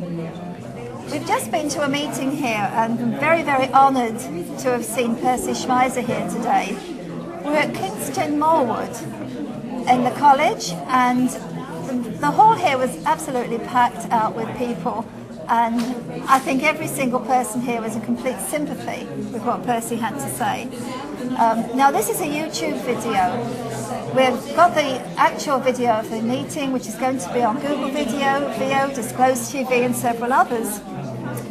We've just been to a meeting here, and I'm very, very honoured to have seen Percy Schmeiser here today. We're at Kingston Moorwood in the college, and the hall here was absolutely packed out with people, and I think every single person here was in complete sympathy with what Percy had to say. Now this is a YouTube video. We've got the actual video of the meeting, which is going to be on Google Video, Vio, Disclosed TV and several others,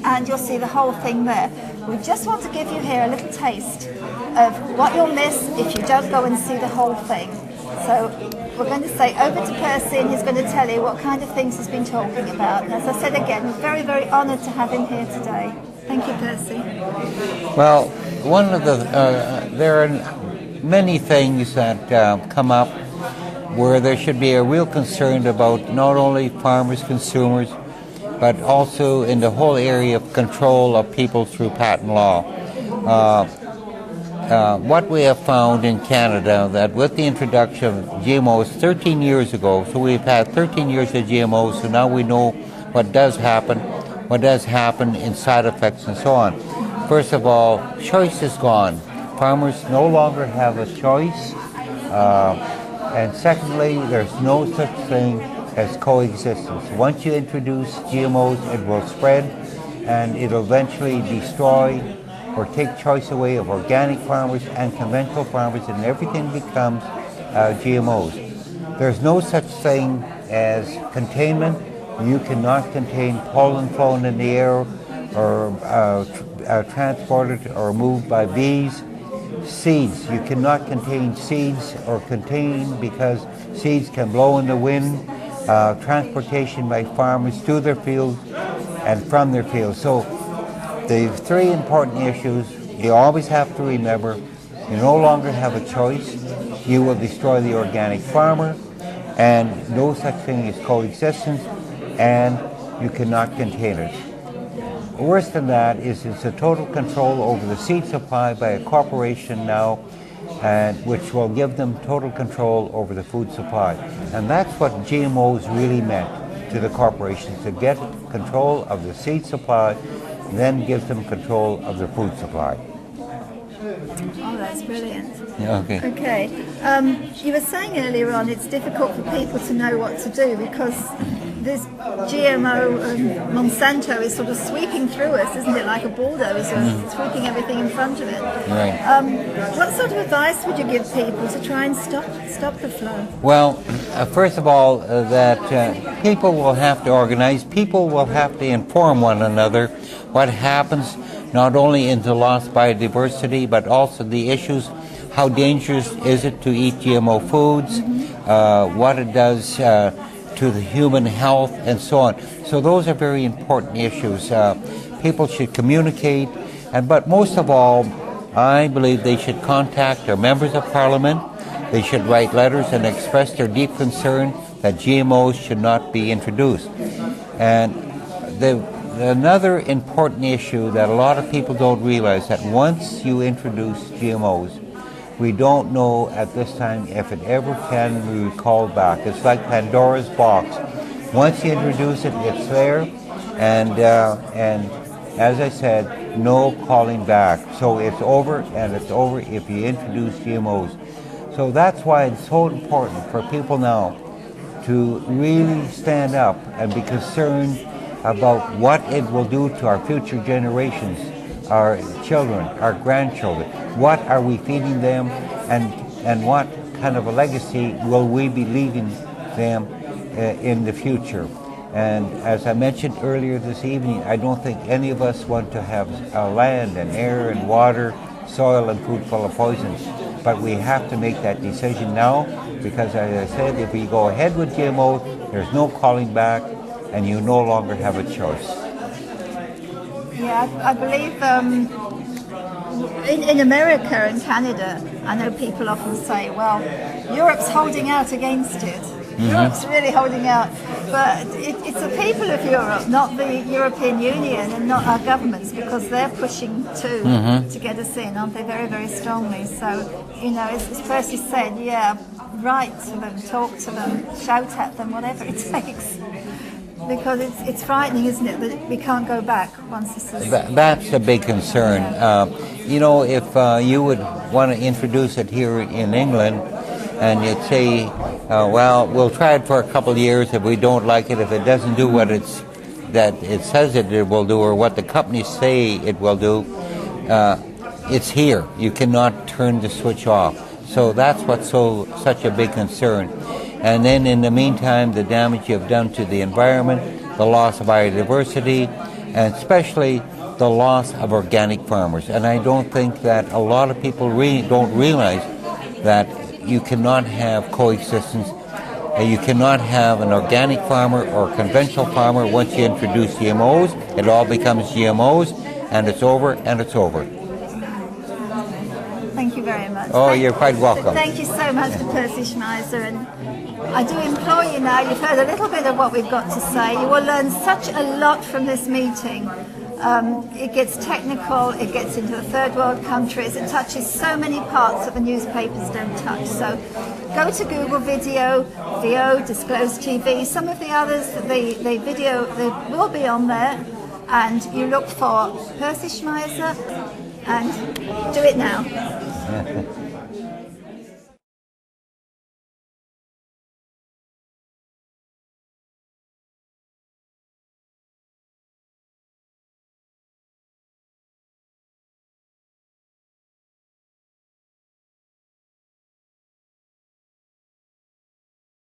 and you'll see the whole thing there. We just want to give you here a little taste of what you'll miss if you don't go and see the whole thing. So we're going to say over to Percy, and he's going to tell you what kind of things he's been talking about. And as I said again, we're very, very honoured to have him here today. Thank you, Percy. Well, one of the there are many things that come up where there should be a real concern about not only farmers, consumers, but also in the whole area of control of people through patent law. What we have found in Canada, that with the introduction of GMOs 13 years ago, so we've had 13 years of GMOs, so now we know what does happen in side effects and so on. First of all, choice is gone. Farmers no longer have a choice. And secondly, there's no such thing as coexistence. Once you introduce GMOs, it will spread and it'll eventually destroy or take choice away of organic farmers and conventional farmers, and everything becomes GMOs. There's no such thing as containment. You cannot contain pollen flown in the air or transported or moved by bees. Seeds, you cannot contain seeds or contain because seeds can blow in the wind. Transportation by farmers to their fields and from their fields. So the three important issues you always have to remember: you no longer have a choice, you will destroy the organic farmer, and no such thing as coexistence, and you cannot contain it. Worse than that is it's a total control over the seed supply by a corporation now, and which will give them total control over the food supply. And that's what GMOs really meant to the corporations, to get control of the seed supply, then gives them control of the food supply. Oh, that's brilliant. Yeah, okay. Okay. You were saying earlier on it's difficult for people to know what to do because this GMO Monsanto is sort of sweeping through us, isn't it, like a bulldozer, sweeping everything in front of it. Right. What sort of advice would you give people to try and stop the flow? Well, first of all, that people will have to organize, people will have to inform one another what happens not only in the lost biodiversity, but also the issues: how dangerous is it to eat GMO foods, what it does to the human health, and so on. So those are very important issues. People should communicate, but most of all, I believe they should contact their members of parliament. They should write letters and express their deep concern that GMOs should not be introduced. And another important issue that a lot of people don't realize, that once you introduce GMOs, we don't know at this time if it ever can be recalled back. It's like Pandora's box. Once you introduce it, it's there, and as I said, no calling back. So it's over, and it's over if you introduce GMOs. So that's why it's so important for people now to really stand up and be concerned about what it will do to our future generations, our children, our grandchildren. What are we feeding them, and what kind of a legacy will we be leaving them in the future? And as I mentioned earlier this evening, I don't think any of us want to have land and air and water, soil and food full of poisons. But we have to make that decision now, because as I said, if we go ahead with GMO, there's no calling back, and you no longer have a choice. Yeah, I believe in America and Canada, I know people often say, well, Europe's holding out against it. Europe's really holding out. But it's the people of Europe, not the European Union and not our governments, because they're pushing too to get us in, aren't they, very, very strongly. So, you know, as Percy said, yeah, write to them, talk to them, shout at them, whatever it takes. Because it's frightening, isn't it, that we can't go back once this is... That's a big concern. You know, if you would want to introduce it here in England, and you'd say, well, we'll try it for a couple of years. If we don't like it, if it doesn't do what it says it will do, or what the companies say it will do, it's here. You cannot turn the switch off. So that's what's such a big concern. And then in the meantime, the damage you've done to the environment, the loss of biodiversity, and especially the loss of organic farmers. And I don't think that a lot of people don't realize that you cannot have coexistence. You cannot have an organic farmer or a conventional farmer. Once you introduce GMOs, it all becomes GMOs, and it's over, and it's over. Thank you very much. Oh, you're quite welcome. Thank you so much to Percy Schmeiser, and I do implore you now, you've heard a little bit of what we've got to say. You will learn such a lot from this meeting. It gets technical, it gets into the third world countries, it touches so many parts that the newspapers don't touch. So go to Google Video, VO, Disclose TV, some of the others, the video, they will be on there, and you look for Percy Schmeiser and do it now.